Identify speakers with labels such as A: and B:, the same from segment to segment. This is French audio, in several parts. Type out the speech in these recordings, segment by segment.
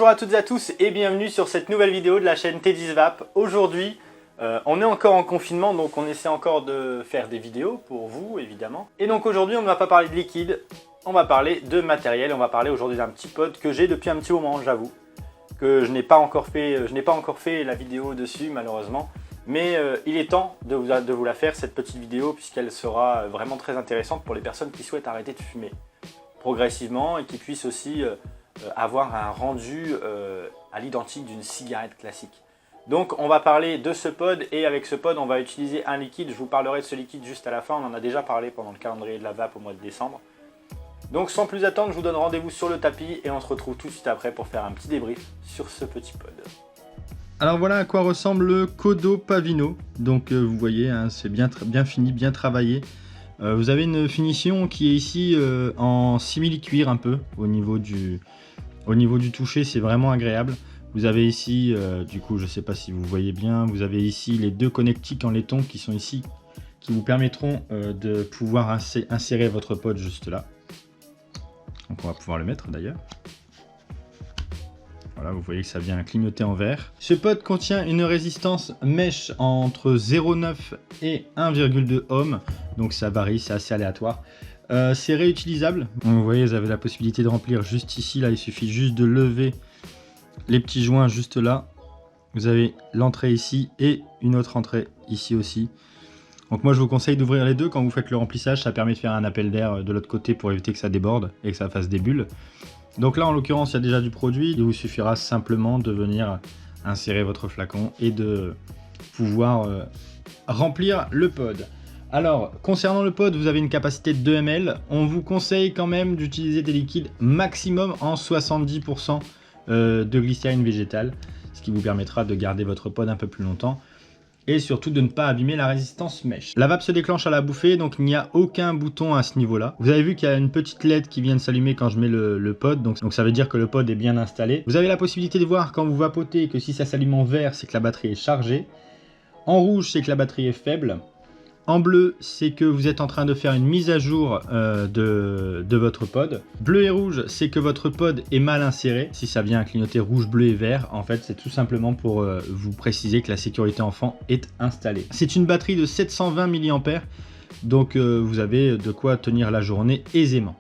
A: Bonjour à toutes et à tous et bienvenue sur cette nouvelle vidéo de la chaîne Teddy's-Vape. Aujourd'hui, on est encore en confinement, donc on essaie encore de faire des vidéos pour vous évidemment. Et donc aujourd'hui, on ne va pas parler de liquide, on va parler de matériel. On va parler aujourd'hui d'un petit pod que j'ai depuis un petit moment, j'avoue. Que je n'ai pas encore fait la vidéo dessus malheureusement. Mais il est temps de vous la faire cette petite vidéo puisqu'elle sera vraiment très intéressante pour les personnes qui souhaitent arrêter de fumer progressivement et qui puissent aussi avoir un rendu à l'identique d'une cigarette classique. Donc on va parler de ce pod et avec ce pod on va utiliser un liquide. Je vous parlerai de ce liquide juste à la fin, on en a déjà parlé pendant le calendrier de la vape au mois de décembre. Donc sans plus attendre, je vous donne rendez-vous sur le tapis et on se retrouve tout de suite après pour faire un petit débrief sur ce petit pod.
B: Alors voilà à quoi ressemble le Kodo Pavino. Donc vous voyez, hein, c'est bien fini, bien travaillé. Vous avez une finition qui est ici en simili-cuir un peu au niveau du toucher, c'est vraiment agréable. Vous avez ici, du coup je ne sais pas si vous voyez bien, vous avez ici les deux connectiques en laiton qui sont ici, qui vous permettront de pouvoir insérer votre pod juste là. Donc on va pouvoir le mettre d'ailleurs. Voilà, vous voyez que ça vient clignoter en vert. Ce pod contient une résistance mèche entre 0,9 et 1,2 ohm. Donc ça varie, c'est assez aléatoire. C'est réutilisable. Donc, vous voyez, vous avez la possibilité de remplir juste ici. Là, il suffit juste de lever les petits joints juste là. Vous avez l'entrée ici et une autre entrée ici aussi. Donc moi, je vous conseille d'ouvrir les deux quand vous faites le remplissage. Ça permet de faire un appel d'air de l'autre côté pour éviter que ça déborde et que ça fasse des bulles. Donc là, en l'occurrence, il y a déjà du produit. Il vous suffira simplement de venir insérer votre flacon et de pouvoir remplir le pod. Alors, concernant le pod, vous avez une capacité de 2 ml. On vous conseille quand même d'utiliser des liquides maximum en 70% de glycérine végétale, ce qui vous permettra de garder votre pod un peu plus longtemps. Et surtout de ne pas abîmer la résistance mèche. La vape se déclenche à la bouffée, donc il n'y a aucun bouton à ce niveau-là. Vous avez vu qu'il y a une petite LED qui vient de s'allumer quand je mets le pod, donc ça veut dire que le pod est bien installé. Vous avez la possibilité de voir quand vous vapotez que si ça s'allume en vert, c'est que la batterie est chargée. En rouge, c'est que la batterie est faible. En bleu, c'est que vous êtes en train de faire une mise à jour de votre pod. Bleu et rouge, c'est que votre pod est mal inséré. Si ça vient à clignoter rouge, bleu et vert, en fait, c'est tout simplement pour vous préciser que la sécurité enfant est installée. C'est une batterie de 720 mAh, donc vous avez de quoi tenir la journée aisément.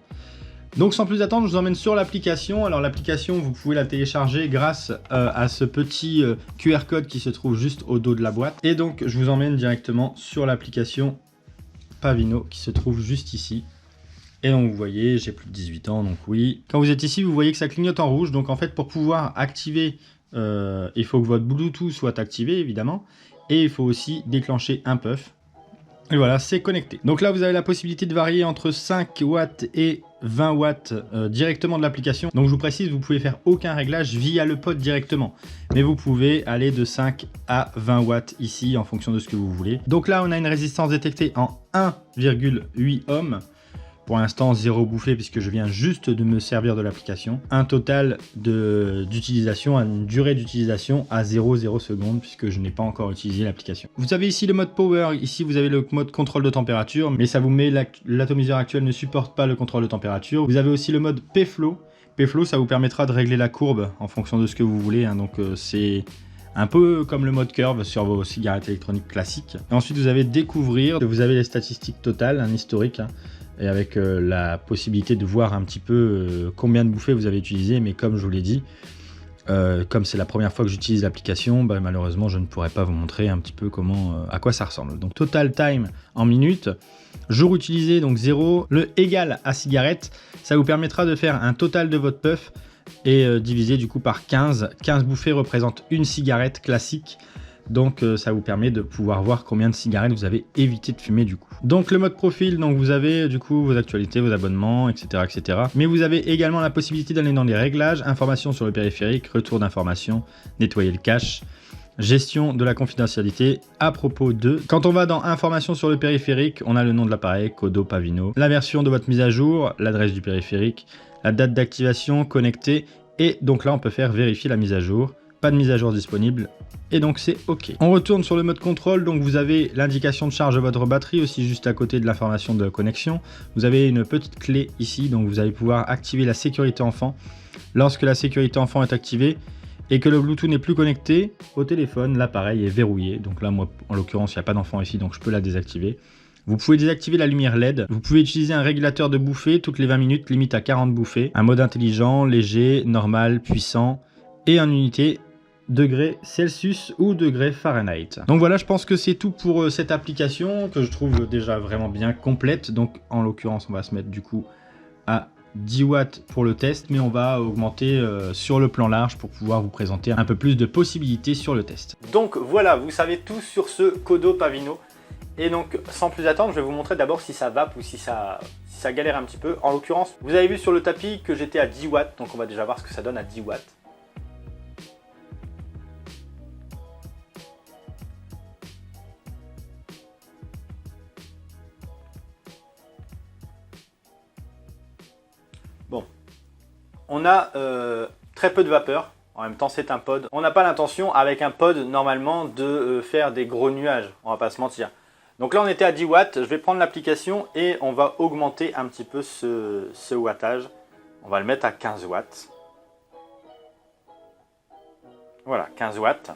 B: Donc sans plus attendre, je vous emmène sur l'application. Alors l'application, vous pouvez la télécharger grâce à ce petit QR code qui se trouve juste au dos de la boîte. Et donc je vous emmène directement sur l'application Pavino qui se trouve juste ici. Et donc vous voyez, j'ai plus de 18 ans, donc oui. Quand vous êtes ici, vous voyez que ça clignote en rouge. Donc en fait, pour pouvoir activer, il faut que votre Bluetooth soit activé évidemment. Et il faut aussi déclencher un puff. Et voilà, c'est connecté. Donc là, vous avez la possibilité de varier entre 5 watts et 20 watts directement de l'application. Donc je vous précise, vous pouvez faire aucun réglage via le pod directement. Mais vous pouvez aller de 5 à 20 watts ici en fonction de ce que vous voulez. Donc là, on a une résistance détectée en 1,8 ohm. Pour l'instant, 0 bouffée puisque je viens juste de me servir de l'application. Un total d'utilisation, une durée d'utilisation à 0,0 secondes puisque je n'ai pas encore utilisé l'application. Vous avez ici le mode power, ici vous avez le mode contrôle de température, mais ça vous met l'atomiseur actuel ne supporte pas le contrôle de température. Vous avez aussi le mode P-Flow. P-Flow, ça vous permettra de régler la courbe en fonction de ce que vous voulez, hein. Donc c'est un peu comme le mode curve sur vos cigarettes électroniques classiques. Et ensuite vous avez découvrir, vous avez les statistiques totales, un historique, hein. Et avec la possibilité de voir un petit peu combien de bouffées vous avez utilisé, mais comme je vous l'ai dit, comme c'est la première fois que j'utilise l'application, bah, malheureusement je ne pourrais pas vous montrer un petit peu à quoi ça ressemble. Donc total time en minutes, jour utilisé donc 0, le égal à cigarette, ça vous permettra de faire un total de votre puff et divisé du coup par 15. 15 bouffées représentent une cigarette classique. Donc ça vous permet de pouvoir voir combien de cigarettes vous avez évité de fumer du coup. Donc le mode profil, donc vous avez du coup vos actualités, vos abonnements, etc. etc. Mais vous avez également la possibilité d'aller dans les réglages, informations sur le périphérique, retour d'informations, nettoyer le cache, gestion de la confidentialité à propos de... Quand on va dans informations sur le périphérique, on a le nom de l'appareil, Kodo Pavino, la version de votre mise à jour, l'adresse du périphérique, la date d'activation, connecté, et donc là on peut faire vérifier la mise à jour. pas de mise à jour disponible. Et donc c'est OK. On retourne sur le mode contrôle, donc vous avez l'indication de charge de votre batterie aussi juste à côté de l'information de connexion. Vous avez une petite clé ici, donc vous allez pouvoir activer la sécurité enfant. Lorsque la sécurité enfant est activée et que le Bluetooth n'est plus connecté au téléphone, l'appareil est verrouillé. Donc là, moi, en l'occurrence, il n'y a pas d'enfant ici, donc je peux la désactiver. Vous pouvez désactiver la lumière LED. Vous pouvez utiliser un régulateur de bouffée toutes les 20 minutes, limite à 40 bouffées. Un mode intelligent, léger, normal, puissant et en unité degrés Celsius ou degrés Fahrenheit. Donc voilà, je pense que c'est tout pour cette application que je trouve déjà vraiment bien complète. Donc en l'occurrence, on va se mettre du coup à 10 watts pour le test, mais on va augmenter sur le plan large pour pouvoir vous présenter un peu plus de possibilités sur le test.
A: Donc voilà, vous savez tout sur ce Kodo Pavino. Et donc sans plus attendre, je vais vous montrer d'abord si ça vape ou si ça galère un petit peu. En l'occurrence, vous avez vu sur le tapis que j'étais à 10 watts, donc on va déjà voir ce que ça donne à 10 watts. Bon, on a très peu de vapeur, en même temps c'est un pod. On n'a pas l'intention avec un pod normalement de faire des gros nuages, on va pas se mentir. Donc là on était à 10 watts, je vais prendre l'application et on va augmenter un petit peu ce wattage. On va le mettre à 15 watts. Voilà, 15 watts.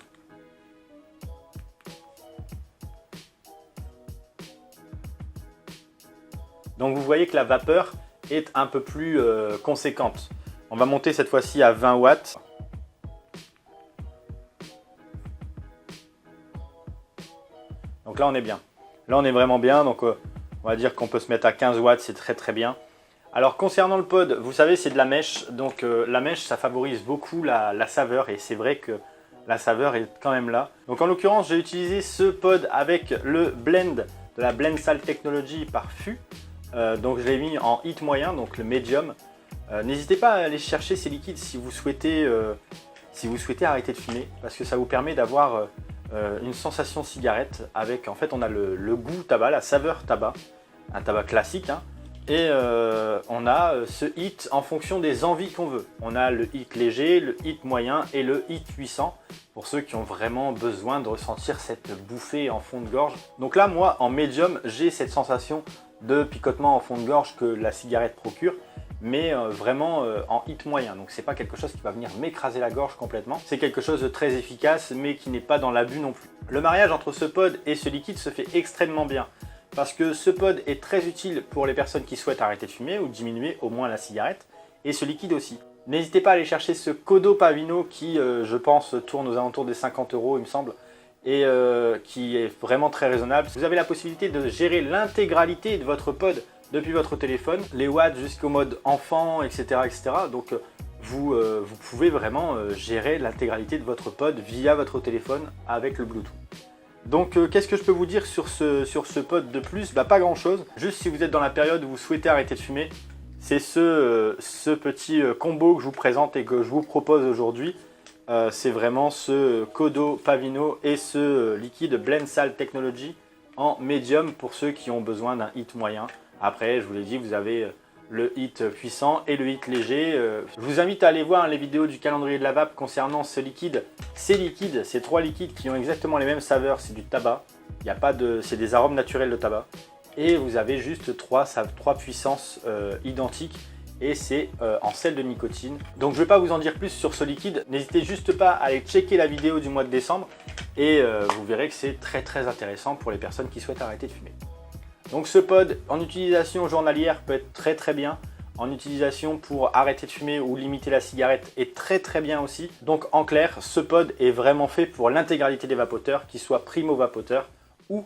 A: Donc vous voyez que la vapeur est un peu plus conséquente. On va monter cette fois-ci à 20 watts. Donc là on est bien. Là on est vraiment bien, donc on va dire qu'on peut se mettre à 15 watts, c'est très très bien. Alors concernant le pod, vous savez c'est de la mèche, donc la mèche ça favorise beaucoup la saveur et c'est vrai que la saveur est quand même là. Donc en l'occurrence j'ai utilisé ce pod avec le blend de la Blend Salt Technology par Fu. Donc je l'ai mis en hit moyen, donc le medium. N'hésitez pas à aller chercher ces liquides si vous souhaitez arrêter de fumer, parce que ça vous permet d'avoir une sensation cigarette avec, en fait on a le goût tabac, la saveur tabac, un tabac classique, hein, et on a ce hit en fonction des envies qu'on veut. On a le hit léger, le hit moyen et le hit puissant pour ceux qui ont vraiment besoin de ressentir cette bouffée en fond de gorge. Donc là moi en médium j'ai cette sensation de picotement en fond de gorge que la cigarette procure, mais vraiment en hit moyen. Donc c'est pas quelque chose qui va venir m'écraser la gorge complètement. C'est quelque chose de très efficace mais qui n'est pas dans l'abus non plus. Le mariage entre ce pod et ce liquide se fait extrêmement bien parce que ce pod est très utile pour les personnes qui souhaitent arrêter de fumer ou diminuer au moins la cigarette, et ce liquide aussi. N'hésitez pas à aller chercher ce Kodo Pavino qui je pense tourne aux alentours des 50 € il me semble, et qui est vraiment très raisonnable. Vous avez la possibilité de gérer l'intégralité de votre pod depuis votre téléphone, les watts jusqu'au mode enfant, etc. etc. Donc vous pouvez vraiment gérer l'intégralité de votre pod via votre téléphone avec le Bluetooth. Donc qu'est-ce que je peux vous dire sur ce pod de plus? Pas grand chose, juste si vous êtes dans la période où vous souhaitez arrêter de fumer, c'est ce petit combo que je vous présente et que je vous propose aujourd'hui. C'est vraiment ce Kodo Pavino et ce liquide Blend Salt Technology en médium pour ceux qui ont besoin d'un hit moyen. Après, je vous l'ai dit, vous avez le hit puissant et le hit léger. Je vous invite à aller voir les vidéos du calendrier de la vape concernant ce liquide. Ces trois liquides qui ont exactement les mêmes saveurs, c'est du tabac. C'est des arômes naturels de tabac. Et vous avez juste trois puissances identiques. Et c'est en sel de nicotine. Donc je ne vais pas vous en dire plus sur ce liquide. N'hésitez juste pas à aller checker la vidéo du mois de décembre. Et vous verrez que c'est très très intéressant pour les personnes qui souhaitent arrêter de fumer. Donc ce pod en utilisation journalière peut être très très bien. En utilisation pour arrêter de fumer ou limiter la cigarette est très très bien aussi. Donc en clair, ce pod est vraiment fait pour l'intégralité des vapoteurs, qu'ils soient primo-vapoteurs ou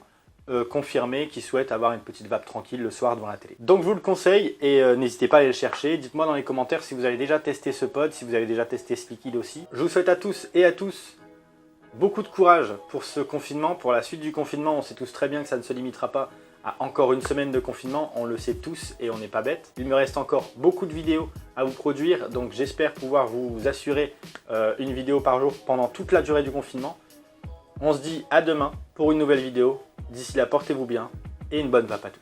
A: confirmés qui souhaitent avoir une petite vape tranquille le soir devant la télé. Donc je vous le conseille et n'hésitez pas à aller le chercher. Dites-moi dans les commentaires si vous avez déjà testé ce pod, si vous avez déjà testé ce liquide aussi. Je vous souhaite à tous et à tous beaucoup de courage pour ce confinement, pour la suite du confinement. On sait tous très bien que ça ne se limitera pas à encore une semaine de confinement, on le sait tous et on n'est pas bête. Il me reste encore beaucoup de vidéos à vous produire, donc j'espère pouvoir vous assurer une vidéo par jour pendant toute la durée du confinement. On se dit à demain pour une nouvelle vidéo. D'ici là, portez-vous bien et une bonne vape à tous.